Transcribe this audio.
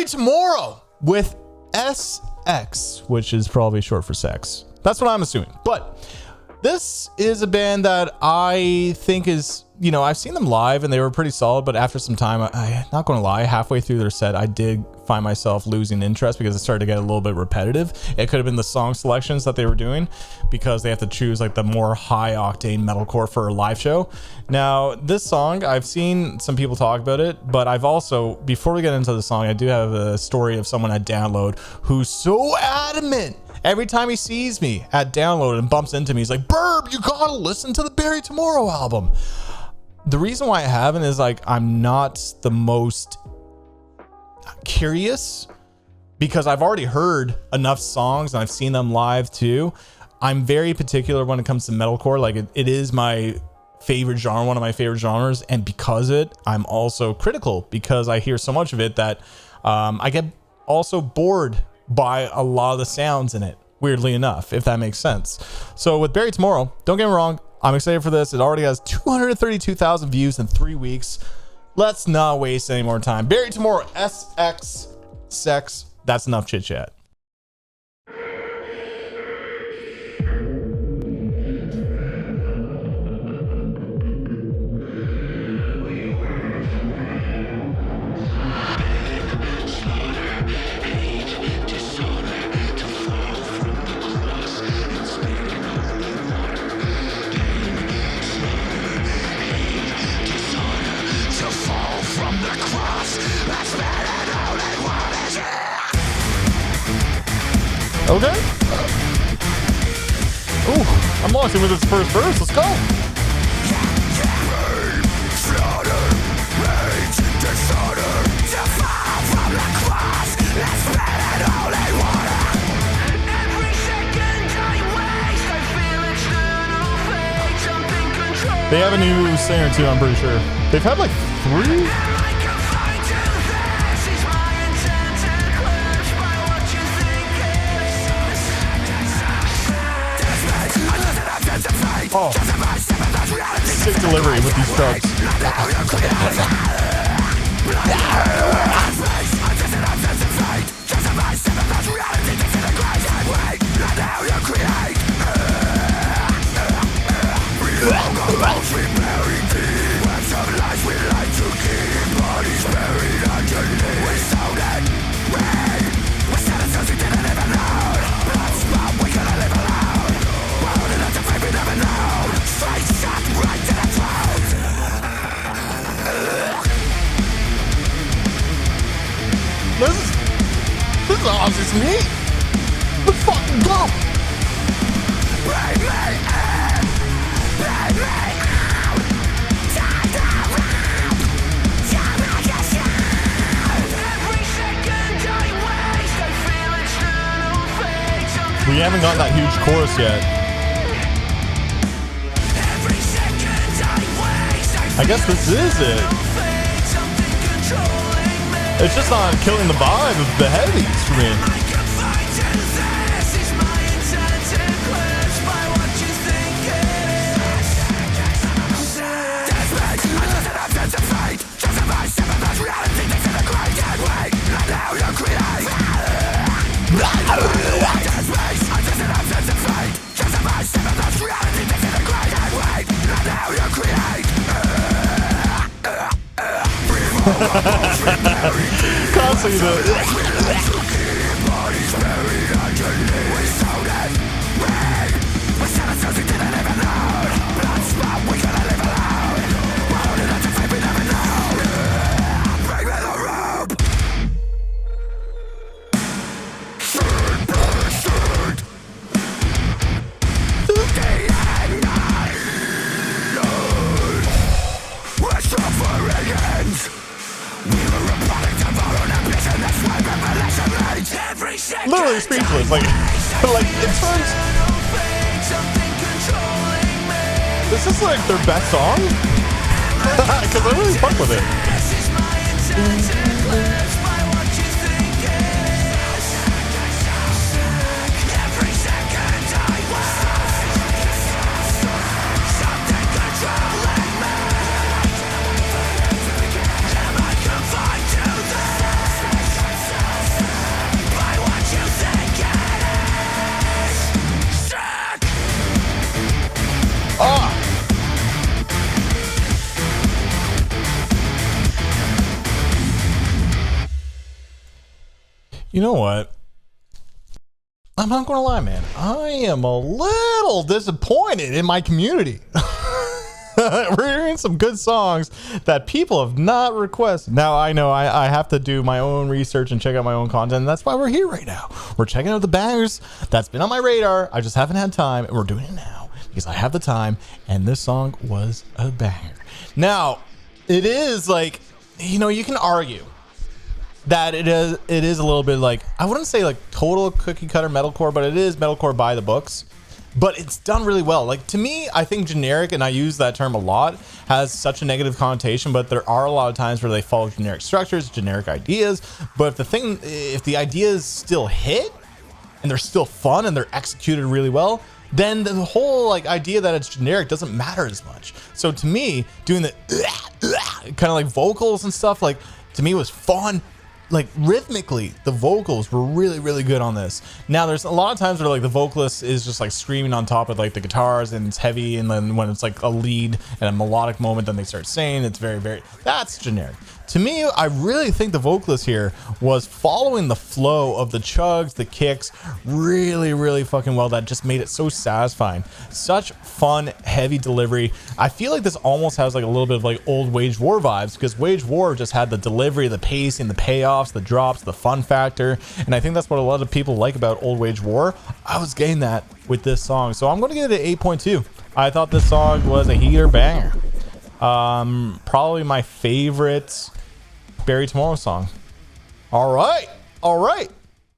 Bury Tomorrow with SX, which is probably short for sex. That's what I'm assuming. But this is a band that I think is, I've seen them live and they were pretty solid, but after some time, I'm not going to lie, halfway through their set, I did find myself losing interest because it started to get a little bit repetitive. It could have been the song selections that they were doing because they have to choose like the more high octane metalcore for a live show. Now, this song, I've seen some people talk about it, but I've also, before we get into the song, I do have a story of someone at Download who's so adamant. Every time he sees me at Download and bumps into me, he's like, Burb, you gotta listen to the Bury Tomorrow album. The reason why I haven't is like, I'm not the most curious because I've already heard enough songs and I've seen them live too. I'm very particular when it comes to metalcore. Like it is my favorite genre, one of my favorite genres. And because of it, I'm also critical because I hear so much of it that I get also bored by a lot of the sounds in it, weirdly enough, if that makes sense. So with Bury Tomorrow, don't get me wrong, I'm excited for this. It already has 232,000 views in 3 weeks. Let's not waste any more time. Bury Tomorrow, SX, Sex. That's enough chit chat. Okay. Ooh, I'm launching with this first verse. Let's go. They have a new singer too, I'm pretty sure. They've had like 3? Oh, sick delivery with these drugs. This is awesome, neat. Let's fucking go. We haven't got that huge chorus yet. I guess this is it. It's just not killing the vibe of the heavies for me. Constantly literally speechless. Like in terms, this is like their best song because I really fuck with it. You know what? I'm not gonna lie, man. I am a little disappointed in my community. We're hearing some good songs that people have not requested. Now, I know I have to do my own research and check out my own content, and that's why we're here right now. We're checking out the bangers that's been on my radar. I just haven't had time, and we're doing it now because I have the time, and this song was a banger. Now, it is like, you know, you can argue that it is a little bit like, I wouldn't say like total cookie cutter metalcore, but it is metalcore by the books. But it's done really well. Like, to me, I think generic, and I use that term a lot, has such a negative connotation, but there are a lot of times where they follow generic structures, generic ideas. But if the ideas still hit and they're still fun and they're executed really well, then the whole like idea that it's generic doesn't matter as much. So to me, doing the kind of like vocals and stuff, like, to me was fun. Like, rhythmically, the vocals were really, really good on this. Now, there's a lot of times where like the vocalist is just like screaming on top of like the guitars and it's heavy, and then when it's like a lead and a melodic moment, then they start singing. It's very, very, that's generic. To me, I really think the vocalist here was following the flow of the chugs, the kicks, really, really fucking well. That just made it so satisfying. Such fun, heavy delivery. I feel like this almost has like a little bit of like old Wage War vibes, because Wage War just had the delivery, the pacing, the payoffs, the drops, the fun factor. And I think that's what a lot of people like about old Wage War. I was getting that with this song. So I'm going to give it an 8.2. I thought this song was a heater banger. Probably my favorite Barry Tomorrow song. All right.